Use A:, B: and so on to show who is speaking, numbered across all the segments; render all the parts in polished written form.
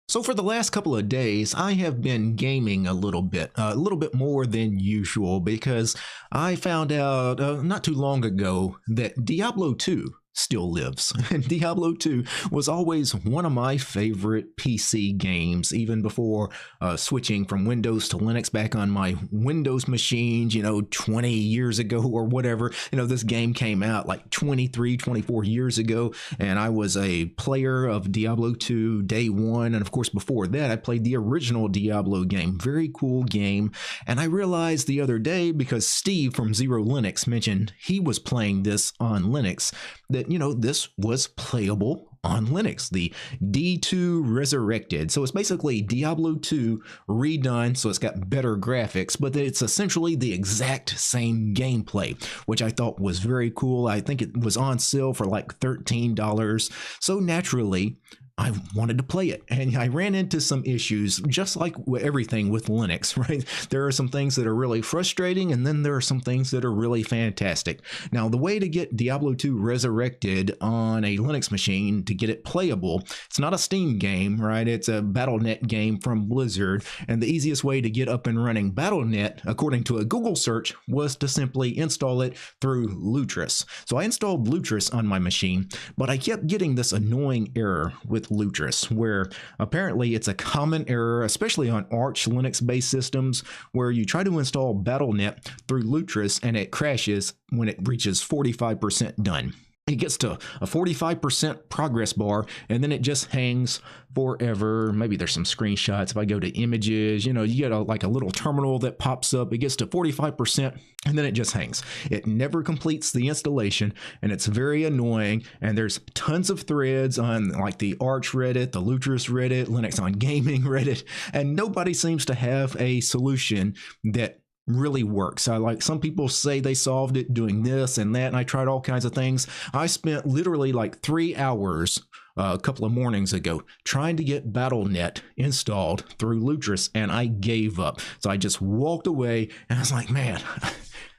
A: So for the last couple of days, I have been gaming a little bit more than usual because I found out not too long ago that Diablo 2 still lives. And Diablo 2 was always one of my favorite PC games, even before switching from Windows to Linux back on my Windows machines, 20 years ago or whatever. This game came out like 23, 24 years ago, and I was a player of Diablo 2 day one. And of course, before that, I played the original Diablo game. Very cool game. And I realized the other day, because Steve from Zero Linux mentioned he was playing this on Linux, that this was playable on Linux, the D2 Resurrected. So it's basically Diablo 2 redone, so it's got better graphics, but it's essentially the exact same gameplay, which I thought was very cool. I think it was on sale for like $13. So naturally, I wanted to play it, and I ran into some issues, just like everything with Linux, right? There are some things that are really frustrating, and then there are some things that are really fantastic. Now, the way to get Diablo 2 Resurrected on a Linux machine to get it playable, it's not a Steam game, right? It's a Battle.net game from Blizzard, and the easiest way to get up and running Battle.net, according to a Google search, was to simply install it through Lutris. So I installed Lutris on my machine, but I kept getting this annoying error with Lutris, where apparently it's a common error, especially on Arch Linux-based systems, where you try to install Battle.net through Lutris and it crashes when it reaches 45% done. It gets to a 45% progress bar, and then it just hangs forever. Maybe there's some screenshots. If I go to images, you get like a little terminal that pops up. It gets to 45%, and then it just hangs. It never completes the installation, and it's very annoying. And there's tons of threads on like the Arch Reddit, the Lutris Reddit, Linux on Gaming Reddit, and nobody seems to have a solution that really works. Like some people say they solved it doing this and that, and I tried all kinds of things. I spent literally like 3 hours a couple of mornings ago trying to get Battle.net installed through Lutris, and I gave up. So I just walked away, and I was like, man,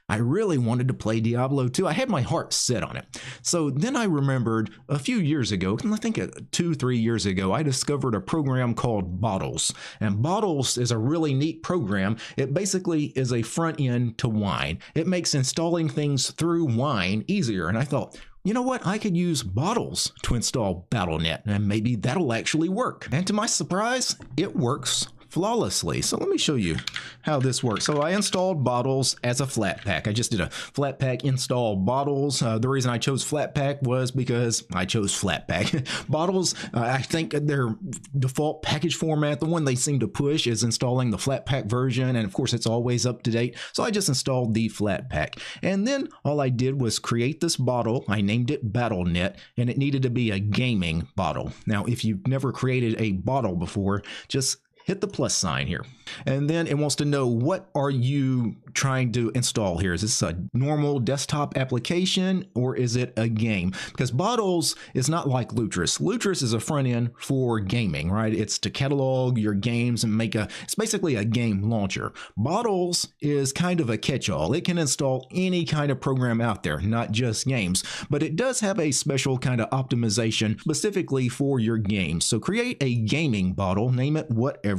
A: I really wanted to play Diablo 2. I had my heart set on it. So then I remembered a few years ago, I think 2-3 years ago, I discovered a program called Bottles. And Bottles is a really neat program. It basically is a front end to Wine. It makes installing things through Wine easier. And I thought, you know what? I could use Bottles to install Battle.net, and maybe that'll actually work. And to my surprise, it works flawlessly. So let me show you how this works. So I installed Bottles as a Flatpak. I just did a Flatpak install Bottles. The reason I chose Flatpak was because I chose Flatpak. Bottles, I think their default package format, the one they seem to push, is installing the Flatpak version, and of course it's always up to date. So I just installed the Flatpak, and then all I did was create this bottle. I named it Battle.net, and it needed to be a gaming bottle. Now, if you've never created a bottle before, just hit the plus sign here. And then it wants to know, what are you trying to install here? Is this a normal desktop application, or is it a game? Because Bottles is not like Lutris. Lutris is a front end for gaming, right? It's to catalog your games and it's basically a game launcher. Bottles is kind of a catch-all. It can install any kind of program out there, not just games, but it does have a special kind of optimization specifically for your games. So create a gaming bottle, name it whatever.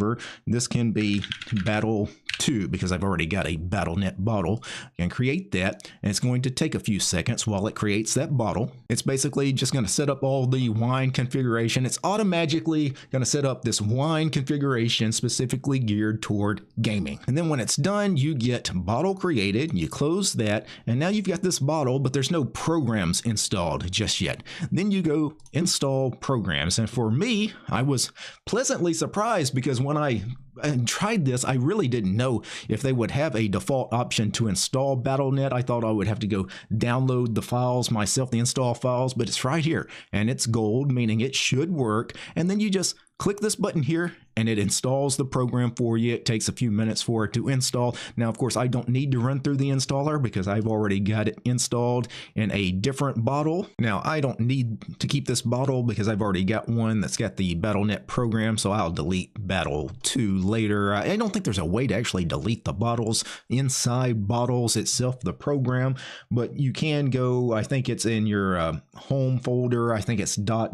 A: This can be Battle 2, because I've already got a Battle.net bottle. You can create that, and it's going to take a few seconds while it creates that bottle. It's basically just going to set up all the Wine configuration. It's automatically going to set up this Wine configuration specifically geared toward gaming. And then when it's done, you get bottle created, you close that, and now you've got this bottle, but there's no programs installed just yet. Then you go install programs. And for me, I was pleasantly surprised, because when I tried this, I really didn't know if they would have a default option to install Battle.net. I thought I would have to go download the files myself, the install files, but it's right here, and it's gold, meaning it should work. And then you just click this button here, and it installs the program for you. It takes a few minutes for it to install. Now, of course, I don't need to run through the installer because I've already got it installed in a different bottle. Now, I don't need to keep this bottle because I've already got one that's got the Battle.net program, so I'll delete Battle 2 later. I don't think there's a way to actually delete the bottles inside Bottles itself, the program, but you can go, I think it's in your home folder. I think it's .var/app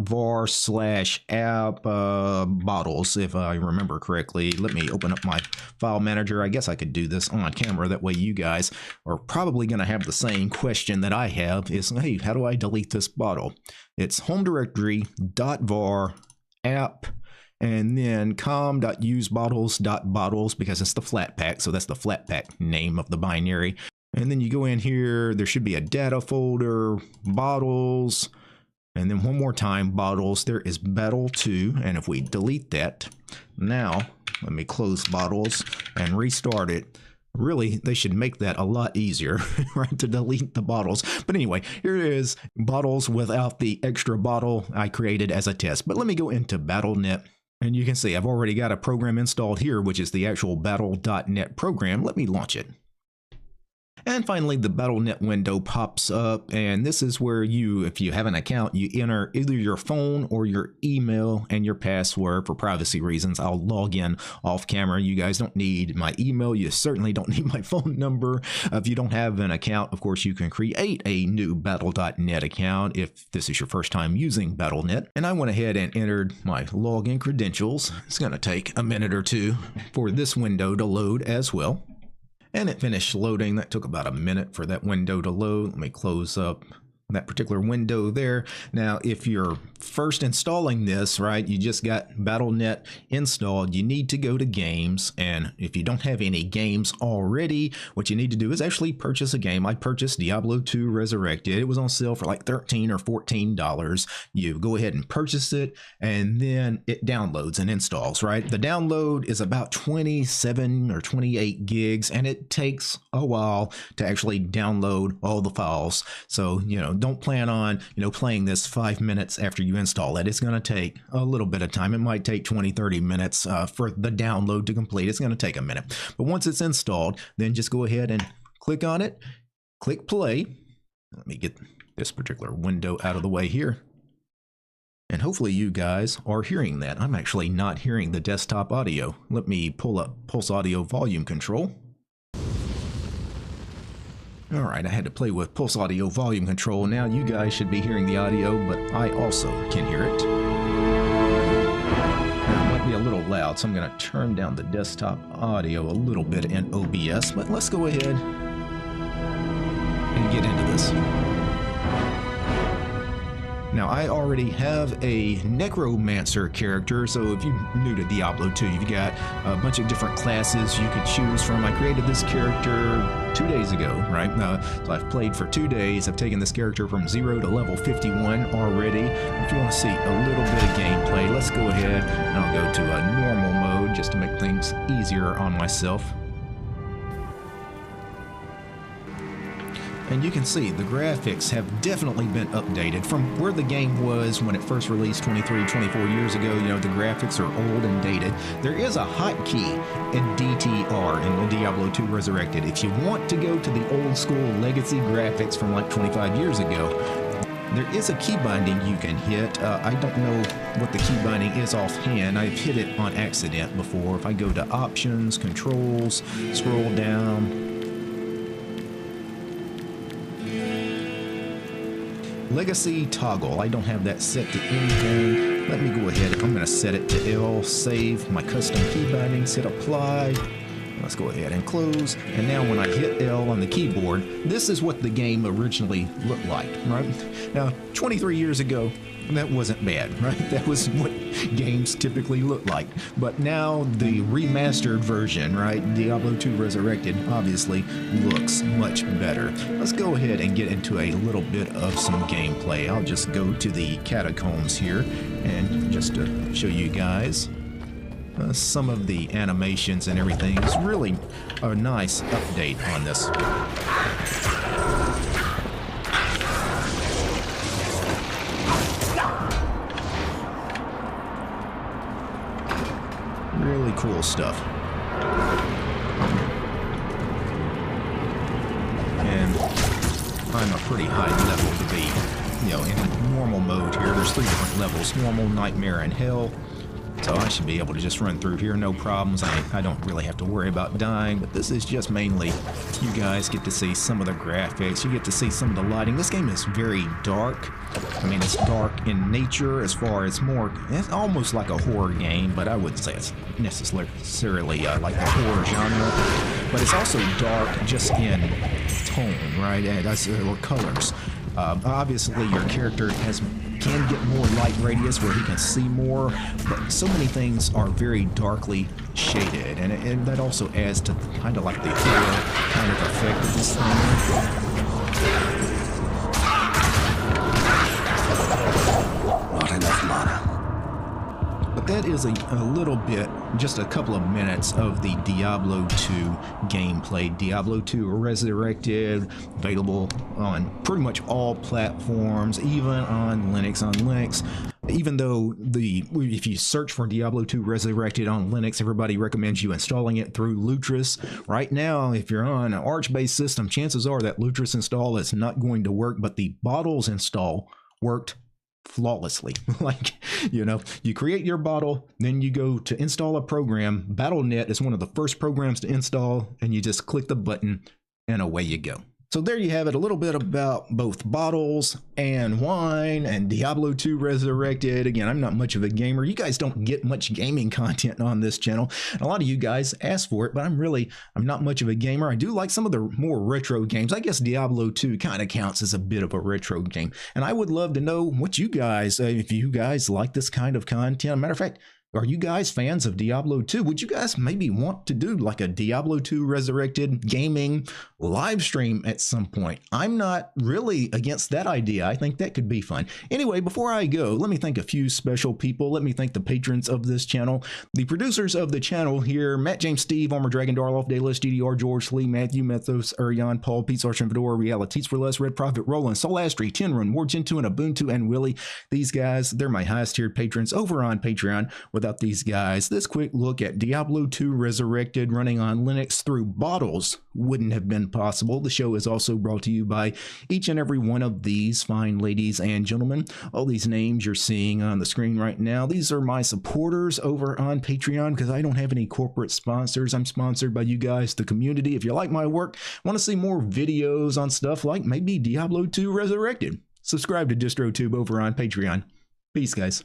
A: bottles, if I remember correctly. Let me open up my file manager. I guess I could do this on camera. That way you guys are probably going to have the same question that I have is, hey, how do I delete this bottle? It's home directory .var app and then com.usebottles.bottles because it's the flat pack. So that's the flat pack name of the binary. And then you go in here, there should be a data folder, bottles, and then one more time, bottles. There is Battle 2, and if we delete that, now let me close bottles and restart it. Really, they should make that a lot easier, right, to delete the bottles. But anyway, here is bottles without the extra bottle I created as a test. But let me go into Battle.net. And you can see I've already got a program installed here, which is the actual Battle.net program. Let me launch it. And finally, the Battle.net window pops up, and this is where you, if you have an account, you enter either your phone or your email and your password for privacy reasons. I'll log in off camera. You guys don't need my email. You certainly don't need my phone number. If you don't have an account, of course, you can create a new Battle.net account if this is your first time using Battle.net. And I went ahead and entered my login credentials. It's going to take a minute or two for this window to load as well. And it finished loading. That took about a minute for that window to load. Let me close up that particular window there. Now, if you're first installing this, right, you just got Battle.net installed, you need to go to games. And if you don't have any games already, what you need to do is actually purchase a game. I purchased Diablo II Resurrected. It was on sale for like $13 or $14. You go ahead and purchase it, and then it downloads and installs, right? The download is about 27 or 28 gigs, and it takes a while to actually download all the files. So, don't plan on, playing this 5 minutes after you install it. It's going to take a little bit of time. It might take 20, 30 minutes for the download to complete. It's going to take a minute. But once it's installed, then just go ahead and click on it, click play. Let me get this particular window out of the way here. And hopefully you guys are hearing that. I'm actually not hearing the desktop audio. Let me pull up Pulse Audio volume control. All right, I had to play with Pulse Audio volume control. Now you guys should be hearing the audio, but I also can hear it. Now, it might be a little loud, so I'm going to turn down the desktop audio a little bit in OBS, but let's go ahead and get into this. Now, I already have a Necromancer character, so if you're new to Diablo 2, you've got a bunch of different classes you could choose from. I created this character 2 days ago, right? So I've played for 2 days. I've taken this character from 0 to level 51 already. If you want to see a little bit of gameplay, let's go ahead and I'll go to a normal mode just to make things easier on myself. And you can see the graphics have definitely been updated from where the game was when it first released 23, 24 years ago. The graphics are old and dated. There is a hotkey in DTR in Diablo II Resurrected. If you want to go to the old school legacy graphics from like 25 years ago, there is a key binding you can hit. I don't know what the key binding is offhand. I've hit it on accident before. If I go to options, controls, scroll down, Legacy toggle. I don't have that set to anything. Let me go ahead. I'm going to set it to L, save my custom key bindings, hit apply. Let's go ahead and close. And now when I hit L on the keyboard, this is what the game originally looked like, right? Now, 23 years ago, that wasn't bad, right? That was what games typically look like. But now the remastered version, right? Diablo II Resurrected obviously looks much better. Let's go ahead and get into a little bit of some gameplay. I'll just go to the catacombs here and just to show you guys some of the animations and everything. It's really a nice update on this. Really cool stuff. And I'm a pretty high level to be, in normal mode here. There's 3 different levels: normal, nightmare, and hell. So I should be able to just run through here, no problems. I don't really have to worry about dying, but this is just mainly you guys get to see some of the graphics. You get to see some of the lighting. This game is very dark. I mean, it's dark in nature as far as it's almost like a horror game, but I wouldn't say it's necessarily like the horror genre. But it's also dark just in tone, right? Or colors. Obviously, your character can get more light radius where he can see more, but so many things are very darkly shaded, and that also adds to kind of like the horror kind of effect of this thing. Not enough mana. But that is a little bit, just a couple of minutes of the Diablo 2 gameplay. Diablo 2 Resurrected, available on pretty much all platforms, even on Linux. Even though if you search for Diablo 2 Resurrected on Linux, everybody recommends you installing it through Lutris. Right now, if you're on an Arch-based system, chances are that Lutris install is not going to work, but the bottles install worked flawlessly. Like, you know, you create your bottle, then you go to install a program. Battle.net is one of the first programs to install, and you just click the button and away you go. So there you have it, a little bit about both bottles and wine and Diablo 2 Resurrected. Again, I'm not much of a gamer. You guys don't get much gaming content on this channel. A lot of you guys ask for it, but I'm not much of a gamer. I do like some of the more retro games. I guess Diablo 2 kind of counts as a bit of a retro game. And I would love to know what you guys, if you guys like this kind of content. Matter of fact, are you guys fans of Diablo 2? Would you guys maybe want to do like a Diablo 2 Resurrected gaming live stream at some point? I'm not really against that idea. I think that could be fun. Anyway, before I go, let me thank a few special people. Let me thank the patrons of this channel. The producers of the channel here: Matt, James, Steve, Armor Dragon, Darloff, Dayless, GDR, George, Lee, Matthew, Methos, Urion, Paul, Pete, Sargent, Fedora, Realities for Less, Red Prophet, Roland, Solastri, Tenrun, Wargento, and Ubuntu, and Willie. These guys, they're my highest tiered patrons over on Patreon. Without these guys, this quick look at Diablo 2 Resurrected running on Linux through bottles wouldn't have been possible. The show is also brought to you by each and every one of these fine ladies and gentlemen. All these names you're seeing on the screen right now, these are my supporters over on Patreon, because I don't have any corporate sponsors. I'm sponsored by you guys, the community. If you like my work, want to see more videos on stuff like maybe Diablo 2 Resurrected, subscribe to DistroTube over on Patreon. Peace, guys.